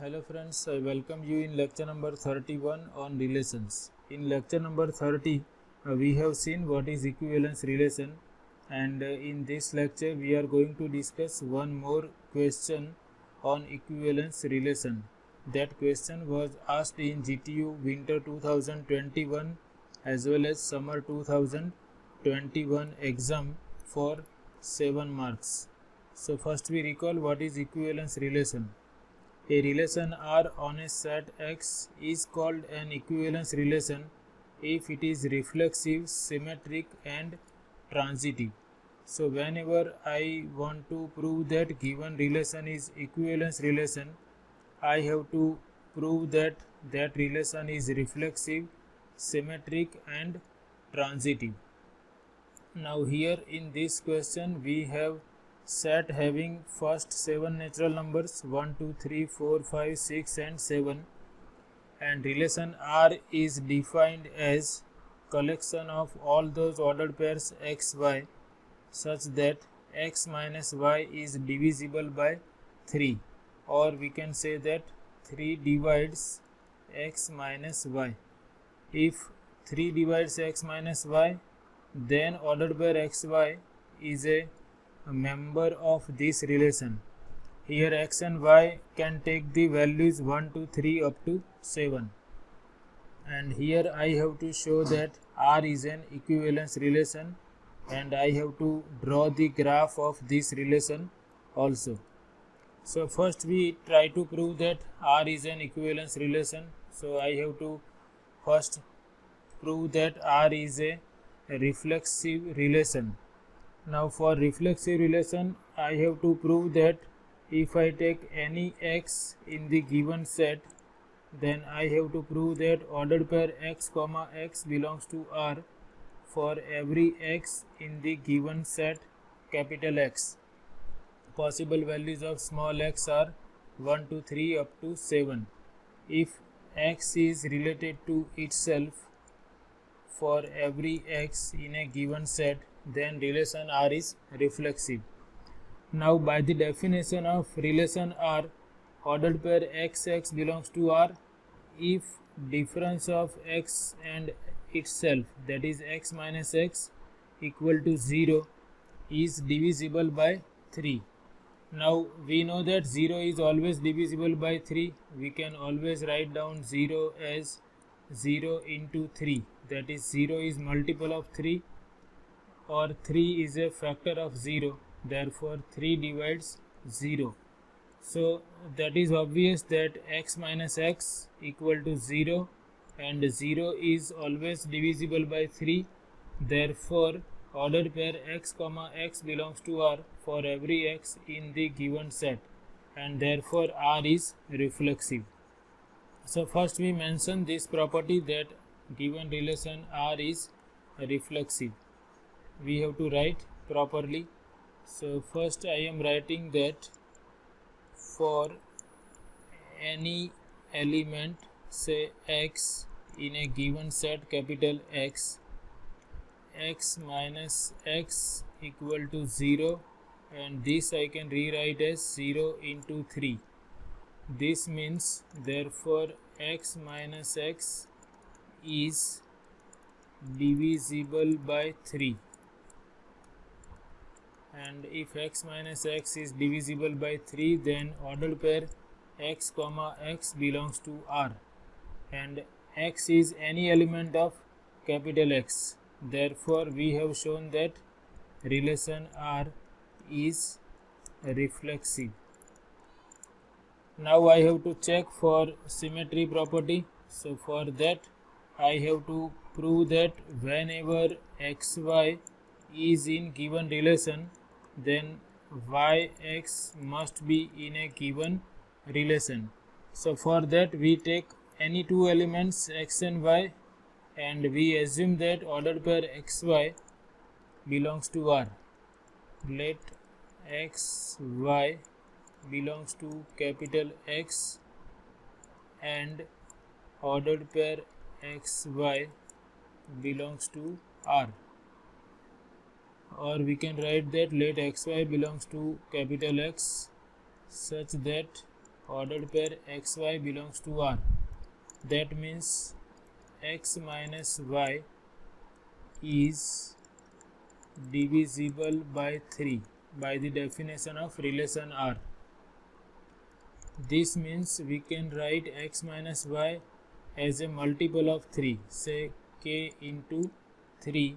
Hello friends, I welcome you in lecture number 31 on relations. In lecture number 30, we have seen what is equivalence relation, and in this lecture we are going to discuss one more question on equivalence relation. That question was asked in GTU Winter 2021 as well as Summer 2021 exam for 7 marks. So first we recall what is equivalence relation. A relation R on a set X is called an equivalence relation if it is reflexive, symmetric and transitive. So whenever I want to prove that given relation is equivalence relation, I have to prove that that relation is reflexive, symmetric and transitive. Now here in this question we have set having first 7 natural numbers 1, 2, 3, 4, 5, 6 and 7, and relation R is defined as collection of all those ordered pairs x, y such that x minus y is divisible by 3, or we can say that 3 divides x minus y. If 3 divides x minus y, then ordered pair xy is a member of this relation. Here x and y can take the values 1 to 3 up to 7, and here I have to show that R is an equivalence relation, and I have to draw the graph of this relation also. So first we try to prove that R is an equivalence relation. So I have to first prove that R is a reflexive relation. Now for reflexive relation, I have to prove that if I take any x in the given set, then I have to prove that ordered pair x comma x belongs to R for every x in the given set capital X. Possible values of small x are 1 to 3 up to 7. If x is related to itself for every x in a given set, then relation R is reflexive. Now by the definition of relation R, ordered pair XX belongs to R if difference of x and itself, that is x minus x equal to 0, is divisible by 3. Now we know that 0 is always divisible by 3. We can always write down 0 as 0 into 3, that is 0 is multiple of 3, or 3 is a factor of 0, therefore 3 divides 0. So that is obvious that x minus x equal to 0, and 0 is always divisible by 3, therefore ordered pair x comma x belongs to R for every x in the given set, and therefore R is reflexive. So first we mention this property that given relation R is reflexive. We have to write properly. So first I am writing that for any element, say x in a given set capital X, x minus x equal to 0, and this I can rewrite as 0 into 3. This means therefore x minus x is divisible by 3, and if x minus x is divisible by 3, then ordered pair x comma x belongs to R, and x is any element of capital X. Therefore we have shown that relation R is reflexive. Now I have to check for symmetry property. So for that I have to prove that whenever xy is in given relation, then yx must be in a given relation. So for that we take any two elements x and y, and we assume that ordered pair xy belongs to R. Let xy belongs to capital X and ordered pair xy belongs to R, or we can write that let xy belongs to capital X such that ordered pair xy belongs to R. That means x minus y is divisible by 3 by the definition of relation R. This means we can write x minus y as a multiple of 3, say k into 3,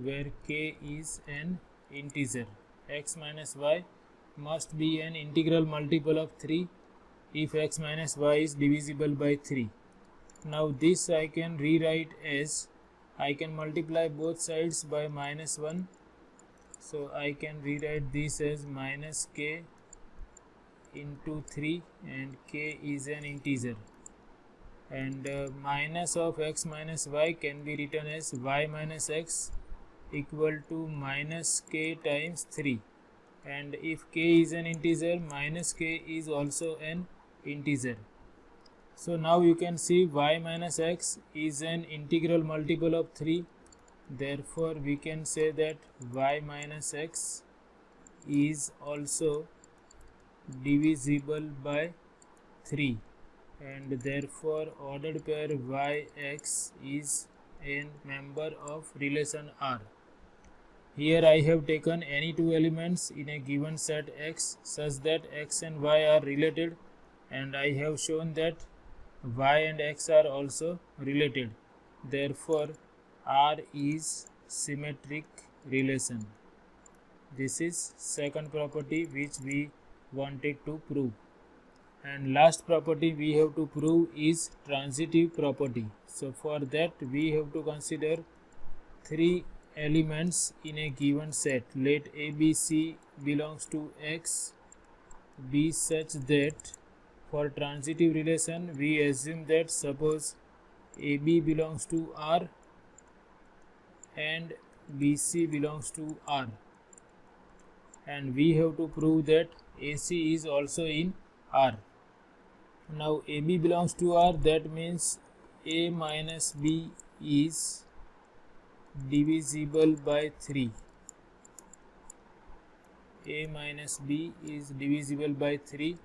where k is an integer. X minus y must be an integral multiple of 3 if x minus y is divisible by 3. Now this I can rewrite as, I can multiply both sides by minus 1, so I can rewrite this as minus k into 3, and k is an integer, and minus of x minus y can be written as y minus x equal to minus k times 3, and if k is an integer, minus k is also an integer. So now you can see y minus x is an integral multiple of 3, therefore we can say that y minus x is also divisible by 3, and therefore ordered pair yx is a member of relation R. Here I have taken any two elements in a given set X such that X and Y are related, and I have shown that Y and X are also related. Therefore R is symmetric relation. This is second property which we wanted to prove. And last property we have to prove is transitive property. So for that we have to consider three elements in a given set. Let A, B, C belongs to X be such that for transitive relation we assume that suppose AB belongs to R and BC belongs to R, and we have to prove that AC is also in R. Now AB belongs to R, that means A minus B is divisible by 3. A minus B is divisible by 3,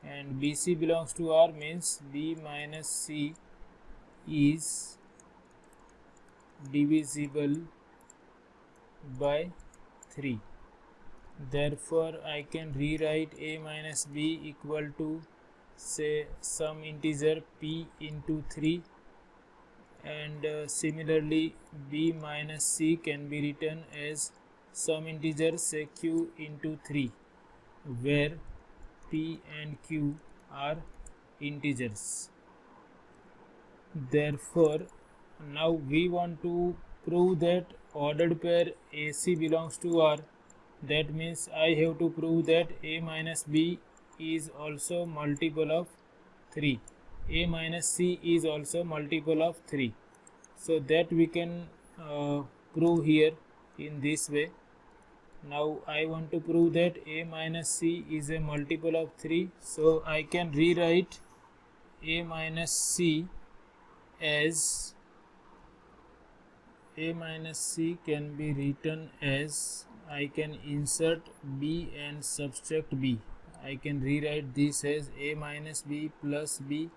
and BC belongs to R means B minus C is divisible by 3. Therefore I can rewrite A minus B equal to, say, some integer p into 3, and similarly B minus C can be written as some integer, say q into 3, where p and q are integers. Therefore now we want to prove that ordered pair AC belongs to R. That means I have to prove that A minus B is also multiple of 3. A minus C is also multiple of 3. So that we can prove here in this way. Now I want to prove that A minus C is a multiple of 3. So I can rewrite A minus C as, A minus C can be written as, I can insert B and subtract B. I can rewrite this as A minus B plus B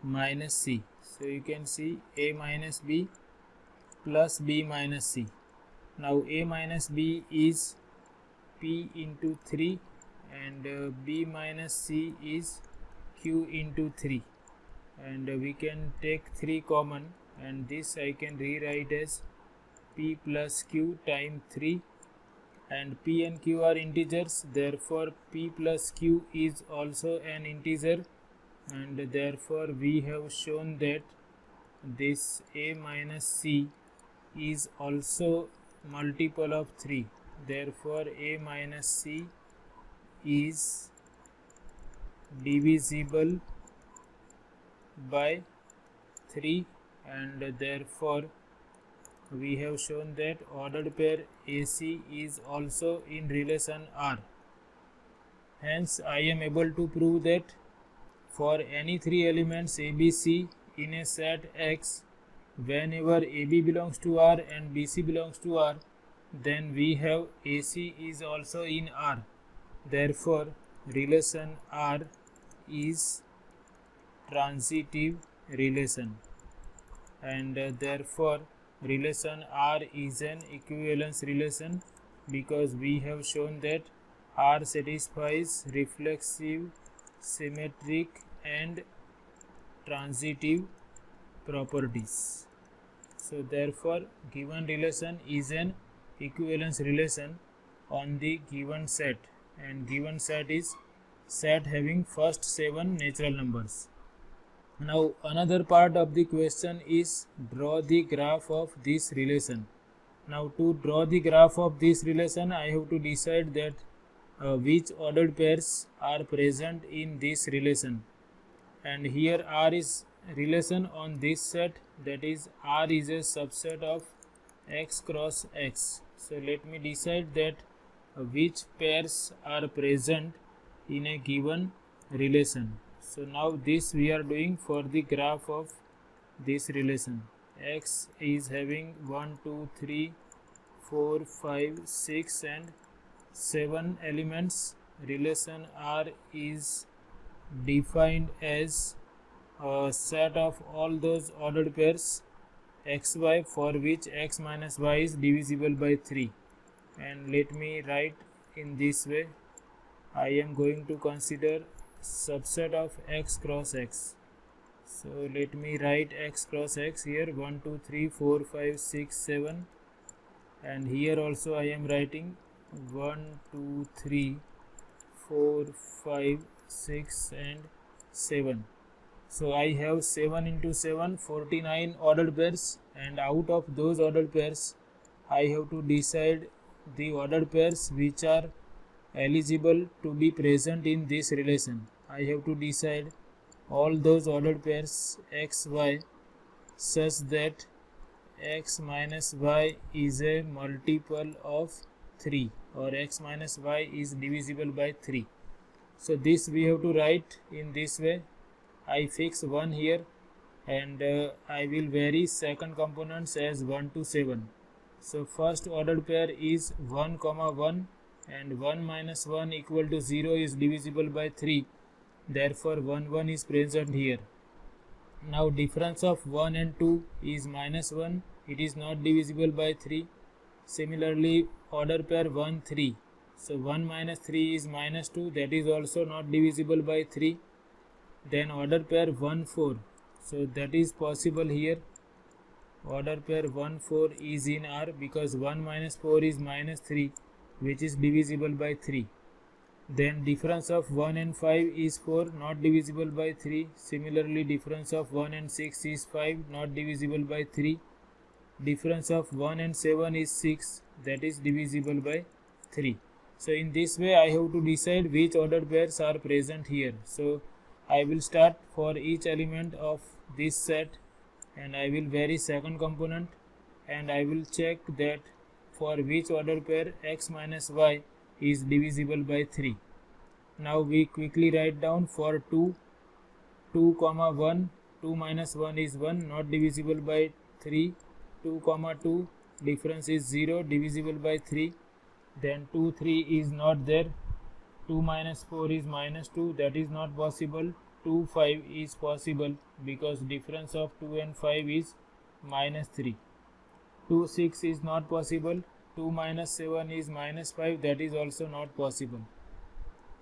minus C. So you can see A minus B plus B minus C. Now A minus B is P into 3, and B minus C is Q into 3, and we can take 3 common, and this I can rewrite as P plus Q times 3, and P and Q are integers, therefore P plus Q is also an integer, and therefore we have shown that this A minus C is also multiple of 3. Therefore A minus C is divisible by 3, and therefore we have shown that ordered pair AC is also in relation R. Hence I am able to prove that for any 3 elements ABC in a set X, whenever AB belongs to R and BC belongs to R, then we have AC is also in R. Therefore relation R is transitive relation, and therefore relation R is an equivalence relation, because we have shown that R satisfies reflexive, symmetric and transitive properties. So therefore given relation is an equivalence relation on the given set, and given set is set having first 7 natural numbers. Now another part of the question is draw the graph of this relation. Now to draw the graph of this relation, I have to decide that which ordered pairs are present in this relation, and here R is relation on this set, that is R is a subset of x cross x. So let me decide that which pairs are present in a given relation. So now this we are doing for the graph of this relation. X is having 1, 2, 3, 4, 5, 6 and 7 elements. Relation R is defined as a set of all those ordered pairs xy for which x minus y is divisible by 3. And let me write in this way. I am going to consider subset of x cross x. So let me write x cross x here, 1, 2, 3, 4, 5, 6, 7, and here also I am writing 1, 2, 3, 4, 5, 6 and 7. So I have 7 into 7, 49 ordered pairs, and out of those ordered pairs I have to decide the ordered pairs which are eligible to be present in this relation. I have to decide all those ordered pairs x, y such that x minus y is a multiple of 3, or x minus y is divisible by 3. So this we have to write in this way. I fix 1 here, and I will vary second components as 1 to 7. So first ordered pair is 1, 1, and 1 minus 1 equal to 0 is divisible by 3. Therefore 1, 1 is present here. Now difference of 1 and 2 is minus 1. It is not divisible by 3. Similarly order pair 1, 3. So 1 minus 3 is minus 2. That is also not divisible by 3. Then order pair 1, 4. So that is possible here. Order pair 1, 4 is in R, because 1 minus 4 is minus 3, which is divisible by 3. Then difference of 1 and 5 is 4, not divisible by 3. Similarly difference of 1 and 6 is 5, not divisible by 3. Difference of 1 and 7 is 6, that is divisible by 3. So in this way I have to decide which ordered pairs are present here. So I will start for each element of this set, and I will vary second component, and I will check that for which ordered pair x minus y is divisible by 3. Now we quickly write down for 2, 2, 1, 2 minus 1 is 1, not divisible by 3. 2, 2, difference is 0, divisible by 3. Then 2, 3 is not there. 2 minus 4 is minus 2, that is not possible. 2, 5 is possible, because difference of 2 and 5 is minus 3. 2, 6 is not possible. 2 minus 7 is minus 5, that is also not possible.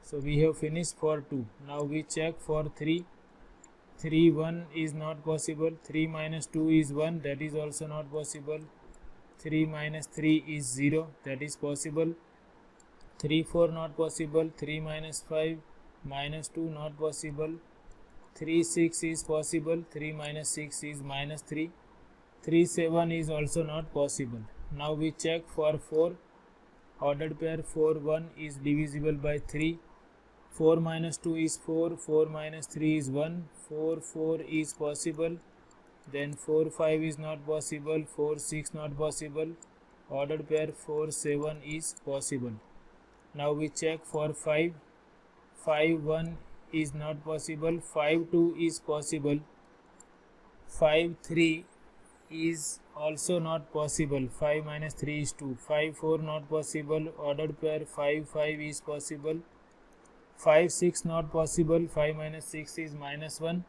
So we have finished for 2. Now we check for 3. 3, 1 is not possible. 3 minus 2 is 1, that is also not possible. 3 minus 3 is 0, that is possible. 3, 4 not possible. 3 minus 5 minus 2 not possible. 3, 6 is possible. 3 minus 6 is minus 3. 3, 7 is also not possible. Now we check for 4. Ordered pair 4, 1 is divisible by 3. 4 minus 2 is 4. 4 minus 3 is 1. 4, 4 is possible. Then 4, 5 is not possible. 4, 6 not possible. Ordered pair 4, 7 is possible. Now we check for 5. 5, 1 is not possible. 5, 2 is possible. 5, 3 is also not possible. 5 minus 3 is 2. 5, 4 not possible. Ordered pair 5, 5 is possible. 5 6 not possible, 5 minus 6 is minus 1,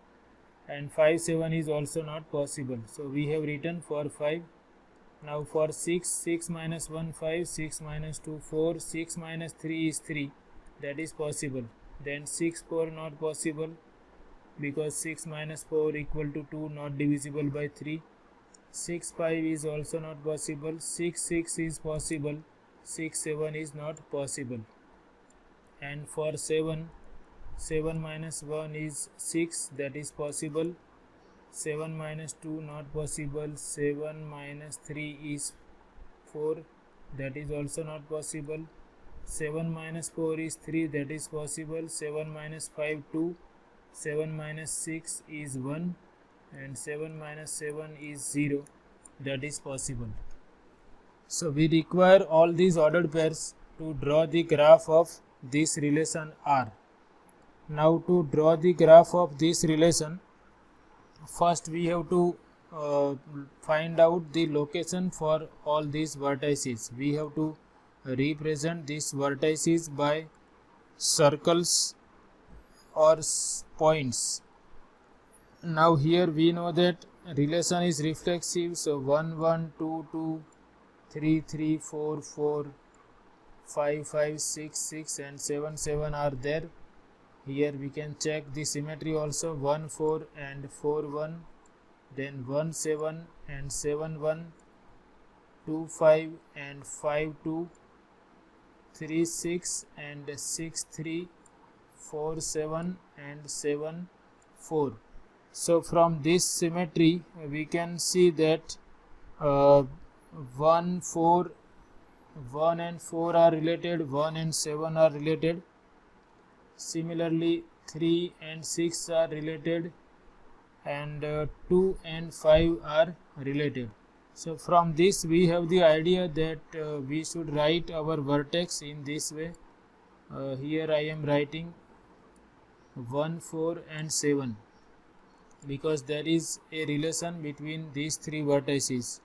and 5 7 is also not possible. So we have written for 5. Now for 6, 6 minus 1 5, 6 minus 2 4, 6 minus 3 is 3, that is possible. Then 6 4 not possible, because 6 minus 4 equal to 2, not divisible by 3. 6 5 is also not possible, 6 6 is possible, 6 7 is not possible. And for 7, 7 minus 1 is 6, that is possible. 7 minus 2 not possible, 7 minus 3 is 4, that is also not possible. 7 minus 4 is 3, that is possible. 7 minus 5 2, 7 minus 6 is 1, and 7 minus 7 is 0, that is possible. So we require all these ordered pairs to draw the graph of this relation R. Now to draw the graph of this relation, first we have to find out the location for all these vertices. We have to represent these vertices by circles or points. Now here we know that relation is reflexive, so 1 1 2 2 3 3 4 4 5 5 6 6 and 7 7 are there. Here we can check the symmetry also, 1 4 and 4 1, then 1 7 and 7 1, 2 5 and 5 2, 3 6 and 6 3, 4 7 and 7 4. So from this symmetry we can see that 1 4, 1 and 4 are related, 1 and 7 are related. Similarly 3 and 6 are related, and 2 and 5 are related. So from this we have the idea that we should write our vertex in this way. Here I am writing 1 4 and 7, because there is a relation between these three vertices.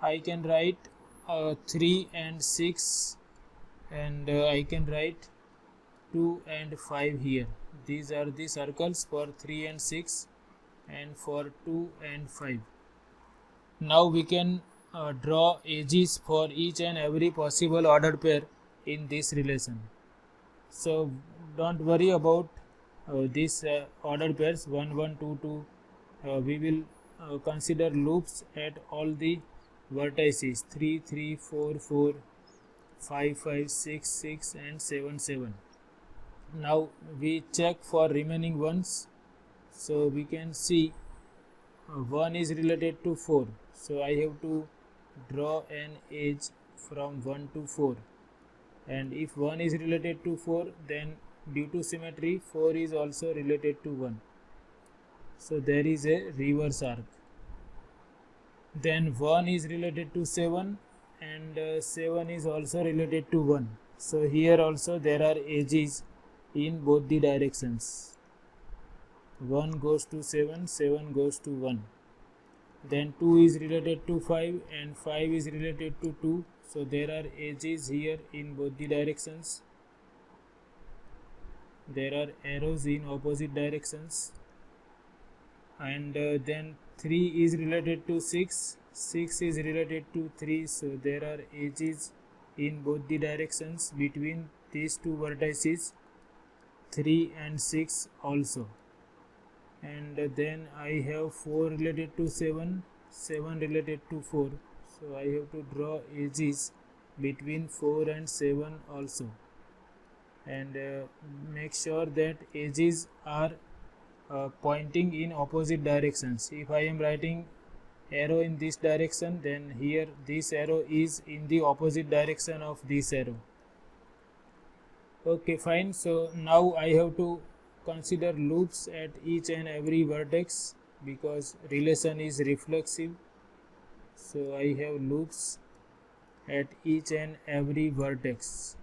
I can write 3 and 6, and I can write 2 and 5 here. These are the circles for 3 and 6 and for 2 and 5. Now we can draw edges for each and every possible ordered pair in this relation. So don't worry about these ordered pairs 1 1 2 2. We will consider loops at all the vertices 3 3 4 4, 5 5 6 6 and 7 7. Now we check for remaining ones. So we can see 1 is related to 4, so I have to draw an edge from 1 to 4, and if 1 is related to 4, then due to symmetry 4 is also related to 1, so there is a reverse arc. Then 1 is related to 7, and 7 is also related to 1, so here also there are edges in both the directions. 1 goes to 7, 7 goes to 1. Then 2 is related to 5 and 5 is related to 2, so there are edges here in both the directions. There are arrows in opposite directions. And then 3 is related to 6, 6 is related to 3, so there are edges in both the directions between these two vertices, 3 and 6 also. And then I have 4 related to 7, 7 related to 4, so I have to draw edges between 4 and 7 also, and make sure that edges are pointing in opposite directions. If I am writing arrow in this direction, then here this arrow is in the opposite direction of this arrow. Okay, fine. So now I have to consider loops at each and every vertex, because relation is reflexive, so I have loops at each and every vertex.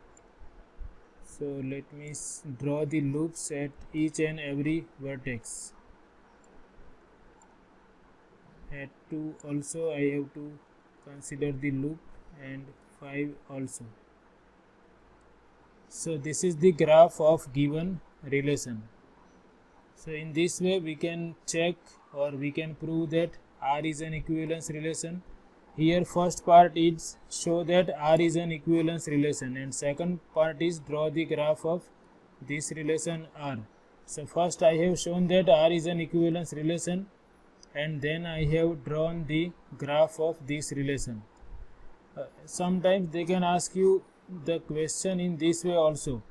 So let me draw the loops at each and every vertex. At 2 also I have to consider the loop, and 5 also. So this is the graph of given relation. So in this way we can check or we can prove that R is an equivalence relation. Here first part is show that R is an equivalence relation, and second part is draw the graph of this relation R. So first I have shown that R is an equivalence relation, and then I have drawn the graph of this relation. Sometimes they can ask you the question in this way also.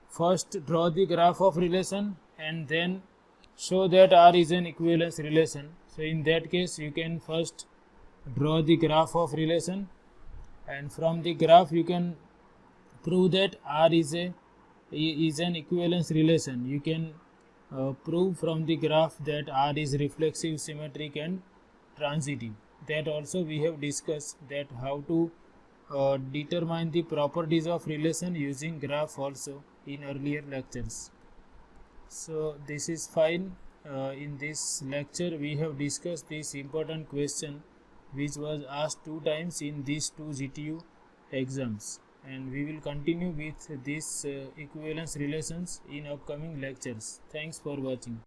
First draw the graph of relation and then show that R is an equivalence relation. So in that case you can first draw the graph of relation, and from the graph you can prove that R is an equivalence relation. You can prove from the graph that R is reflexive, symmetric and transitive. That also we have discussed, that how to determine the properties of relation using graph also in earlier lectures. So this is fine. In this lecture we have discussed this important question which was asked 2 times in these 2 GTU exams, and we will continue with this equivalence relations in upcoming lectures. Thanks for watching.